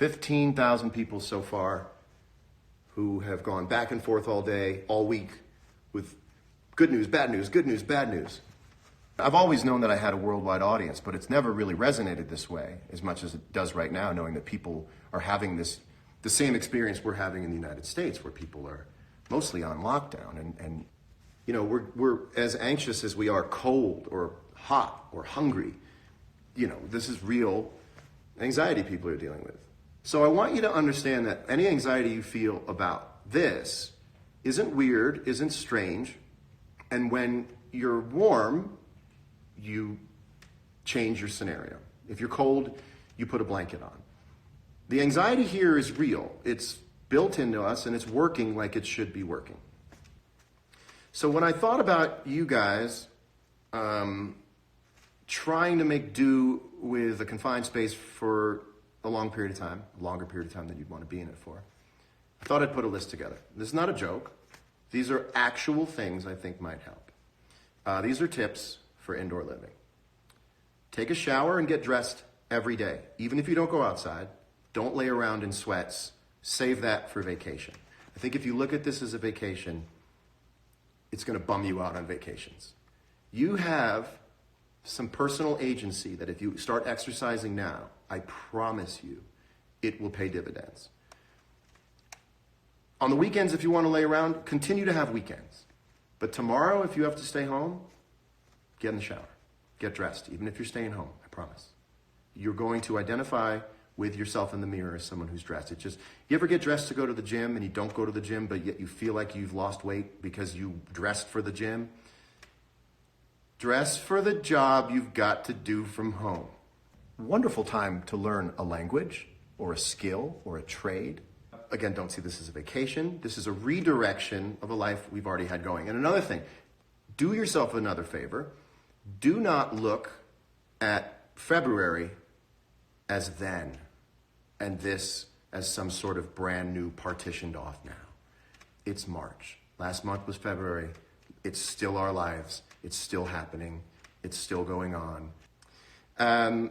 15,000 people so far who have gone back and forth all day, all week, with good news, bad news, good news, bad news. I've always known that I had a worldwide audience, but it's never really resonated this way as much as it does right now, knowing that people are having the same experience we're having in the United States, where people are mostly on lockdown. And you know, we're as anxious as we are cold or hot or hungry. You know, this is real anxiety people are dealing with. So I want you to understand that any anxiety you feel about this isn't weird, isn't strange. And when you're warm, you change your scenario. If you're cold, you put a blanket on. The anxiety here is real. It's built into us and it's working like it should be working. So when I thought about you guys trying to make do with a confined space for a long period of time, a longer period of time than you'd want to be in it for, I thought I'd put a list together. This is not a joke. These are actual things I think might help. These are tips for indoor living. Take a shower and get dressed every day. Even if you don't go outside, don't lay around in sweats. Save that for vacation. I think if you look at this as a vacation, it's going to bum you out on vacations. You have some personal agency that if you start exercising now, I promise you, it will pay dividends. On the weekends, if you want to lay around, continue to have weekends. But tomorrow, if you have to stay home, get in the shower, get dressed, even if you're staying home, I promise. You're going to identify with yourself in the mirror as someone who's dressed. It's just, you ever get dressed to go to the gym and you don't go to the gym, but yet you feel like you've lost weight because you dressed for the gym? Dress for the job you've got to do from home. Wonderful time to learn a language or a skill or a trade. Again, don't see this as a vacation. This is a redirection of a life we've already had going. And another thing, do yourself another favor. Do not look at February as then and this as some sort of brand new partitioned off now. It's March. Last month was February. It's still our lives. It's still happening. It's still going on.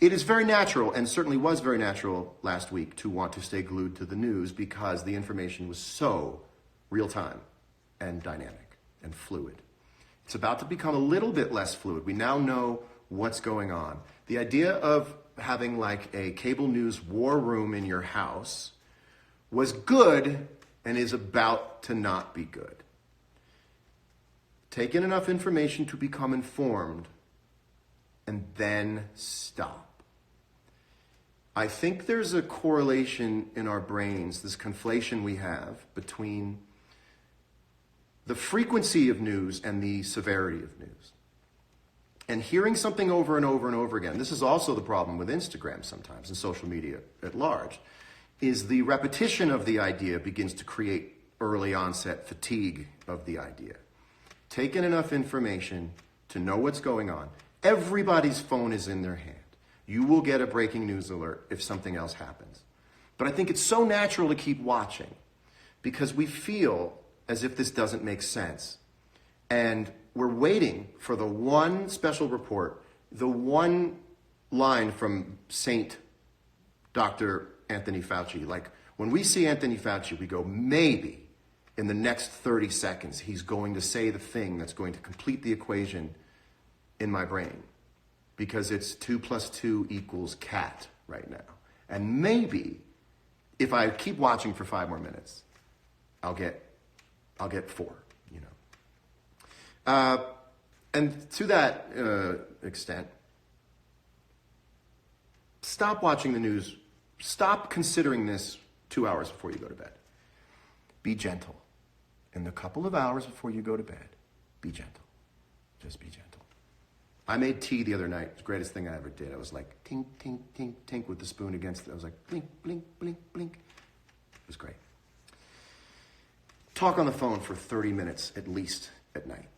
It is very natural, and certainly was very natural last week, to want to stay glued to the news because the information was so real-time and dynamic and fluid. It's about to become a little bit less fluid. We now know what's going on. The idea of having like a cable news war room in your house was good and is about to not be good. Take in enough information to become informed and then stop. I think there's a correlation in our brains, this conflation we have between the frequency of news and the severity of news. And hearing something over and over and over again, this is also the problem with Instagram sometimes and social media at large, is the repetition of the idea begins to create early onset fatigue of the idea. Take in enough information to know what's going on. Everybody's phone is in their hand. You will get a breaking news alert if something else happens. But I think it's so natural to keep watching because we feel as if this doesn't make sense. And we're waiting for the one special report, the one line from Saint Dr. Anthony Fauci. Like when we see Anthony Fauci, we go, maybe in the next 30 seconds, he's going to say the thing that's going to complete the equation in my brain. Because it's 2 + 2 = cat right now. And maybe if I keep watching for 5 more minutes, I'll get 4, you know. And to that extent, stop watching the news. Stop considering this 2 hours before you go to bed. Be gentle. In the couple of hours before you go to bed, be gentle. Just be gentle. I made tea the other night. It was the greatest thing I ever did. I was like, tink, tink, tink, tink with the spoon against it. I was like, blink, blink, blink, blink. It was great. Talk on the phone for 30 minutes at least at night.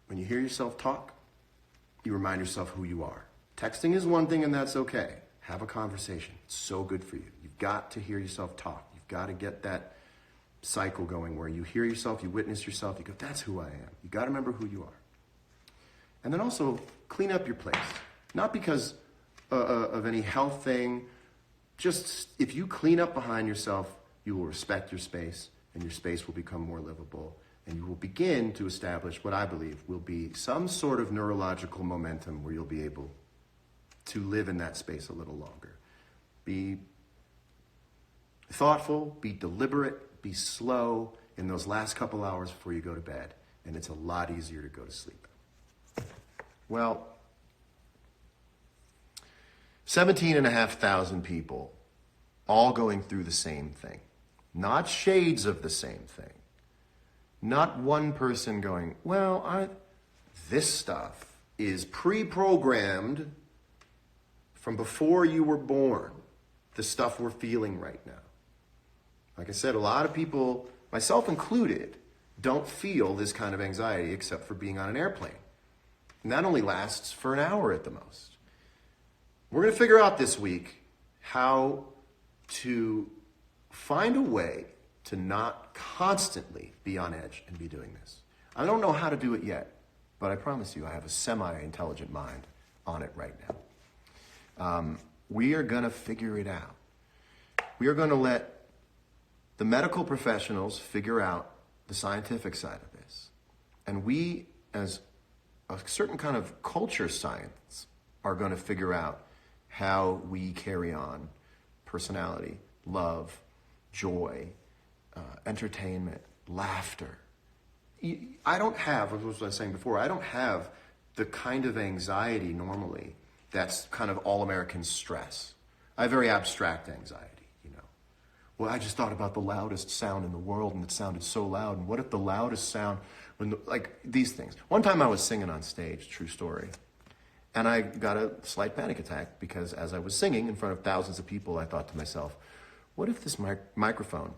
When you hear yourself talk, you remind yourself who you are. Texting is one thing and that's okay. Have a conversation. It's so good for you. You've got to hear yourself talk. You've got to get that cycle going where you hear yourself, you witness yourself, you go, that's who I am. You got to remember who you are. And then also clean up your place. Not because of any health thing. Just if you clean up behind yourself, you will respect your space, and your space will become more livable, and you will begin to establish what I believe will be some sort of neurological momentum where you'll be able to live in that space a little longer. Be thoughtful, be deliberate, be slow in those last couple hours before you go to bed, and it's a lot easier to go to sleep. Well, 17,500 people all going through the same thing. Not shades of the same thing. Not one person going, well, this stuff is pre-programmed from before you were born, the stuff we're feeling right now. Like I said, a lot of people, myself included, don't feel this kind of anxiety except for being on an airplane. And that only lasts for an hour at the most. We're going to figure out this week how to find a way to not constantly be on edge and be doing this. I don't know how to do it yet, but I promise you I have a semi-intelligent mind on it right now. We are going to figure it out. We are going to let the medical professionals figure out the scientific side of this. And we, as a certain kind of culture science, are going to figure out how we carry on personality, love, joy, entertainment, laughter. I don't have, as I was saying before, I don't have the kind of anxiety normally that's kind of all-American stress. I have very abstract anxiety, you know. Well, I just thought about the loudest sound in the world, and it sounded so loud, and what if the loudest sound, like these things. One time I was singing on stage, true story, and I got a slight panic attack because as I was singing in front of thousands of people, I thought to myself, what if this microphone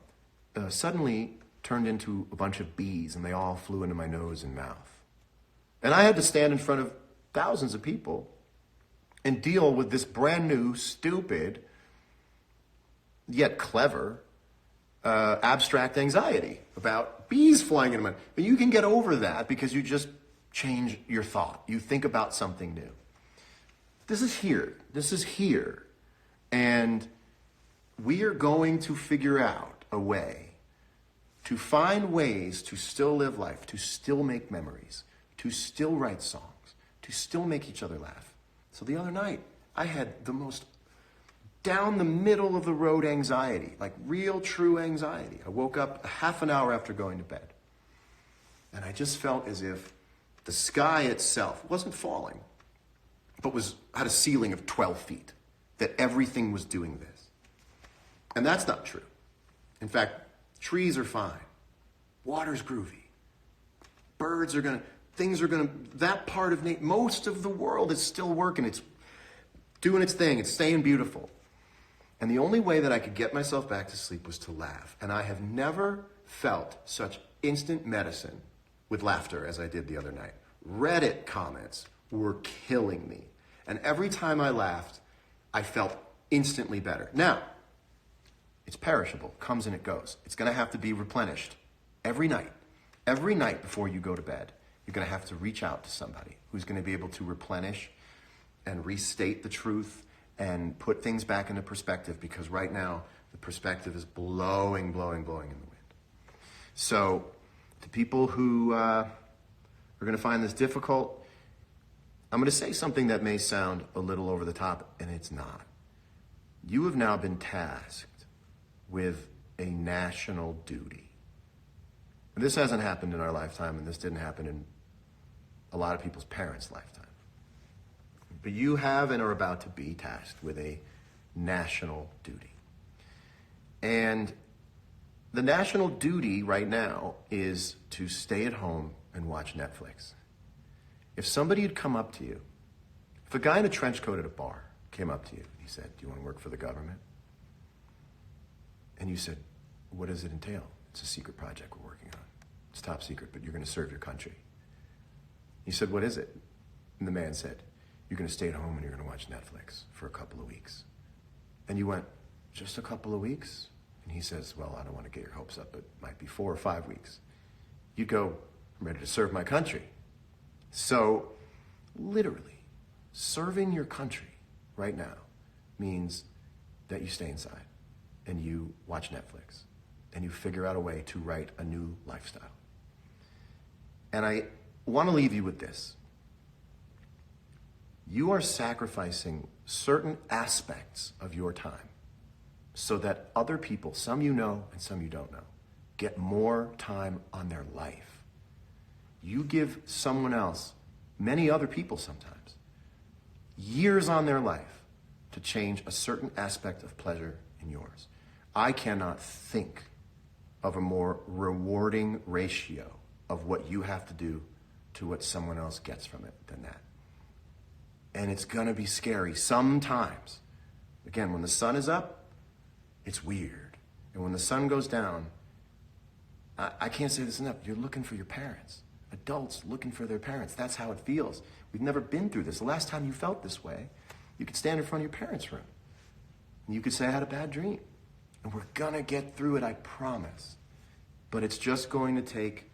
suddenly turned into a bunch of bees and they all flew into my nose and mouth? And I had to stand in front of thousands of people and deal with this brand new, stupid, yet clever, abstract anxiety about bees flying into my... But you can get over that because you just change your thought. You think about something new. This is here. This is here. And we are going to figure out a way to find ways to still live life, to still make memories, to still write songs, to still make each other laugh. So the other night, I had the most down the middle of the road anxiety, like real true anxiety. I woke up a half an hour after going to bed. And I just felt as if the sky itself wasn't falling, but had a ceiling of 12 feet, that everything was doing this. And that's not true. In fact, trees are fine. Water's groovy. Birds are things are that part of nature, most of the world is still working. It's doing its thing. It's staying beautiful. And the only way that I could get myself back to sleep was to laugh. And I have never felt such instant medicine with laughter as I did the other night. Reddit comments were killing me. And every time I laughed, I felt instantly better. Now, it's perishable, comes and it goes. It's going to have to be replenished every night. Every night before you go to bed, you're going to have to reach out to somebody who's going to be able to replenish and restate the truth and put things back into perspective, because right now the perspective is blowing in the wind. So to people who are going to find this difficult, I'm going to say something that may sound a little over the top, and it's not. You have now been tasked with a national duty. And this hasn't happened in our lifetime, and this didn't happen in a lot of people's parents' lifetime. But you have and are about to be tasked with a national duty. And the national duty right now is to stay at home and watch Netflix. If somebody had come up to you, if a guy in a trench coat at a bar came up to you and he said, "Do you want to work for the government?" And you said, "What does it entail?" "It's a secret project we're working on. It's top secret, but you're going to serve your country." You said, "What is it?" And the man said, "You're going to stay at home and you're going to watch Netflix for a couple of weeks." And you went, "Just a couple of weeks?" And he says, "Well, I don't want to get your hopes up, but it might be 4 or 5 weeks." You'd go, "I'm ready to serve my country." So, literally, serving your country right now means that you stay inside and you watch Netflix and you figure out a way to write a new lifestyle. And I want to leave you with this. You are sacrificing certain aspects of your time so that other people, some you know and some you don't know, get more time on their life. You give someone else, many other people sometimes, years on their life to change a certain aspect of pleasure in yours. I cannot think of a more rewarding ratio of what you have to do to what someone else gets from it than that. And it's gonna be scary sometimes. Again, when the sun is up, it's weird. And when the sun goes down, I can't say this enough, you're looking for your parents. Adults looking for their parents. That's how it feels. We've never been through this. The last time you felt this way, you could stand in front of your parents' room. And you could say, I had a bad dream. And we're gonna get through it, I promise. But it's just going to take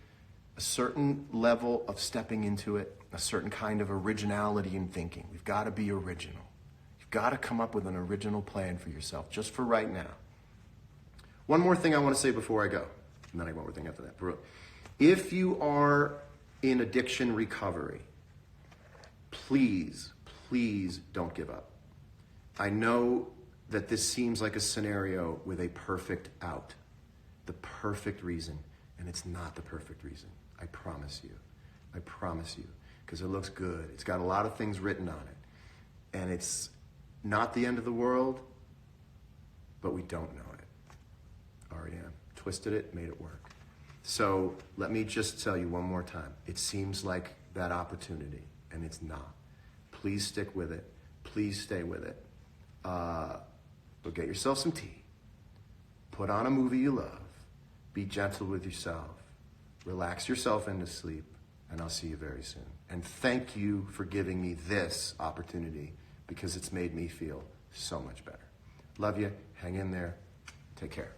a certain level of stepping into it, a certain kind of originality in thinking. We've got to be original. You've got to come up with an original plan for yourself, just for right now. One more thing I want to say before I go, and then I have one more thing after that. If you are in addiction recovery, please, please don't give up. I know that this seems like a scenario with a perfect out, the perfect reason, and it's not the perfect reason. I promise you. I promise you. Because it looks good. It's got a lot of things written on it. And it's not the end of the world, but we don't know it. REM twisted it, made it work. So let me just tell you one more time. It seems like that opportunity, and it's not. Please stick with it. Please stay with it. But get yourself some tea. Put on a movie you love. Be gentle with yourself. Relax yourself into sleep, and I'll see you very soon. And thank you for giving me this opportunity because it's made me feel so much better. Love you. Hang in there. Take care.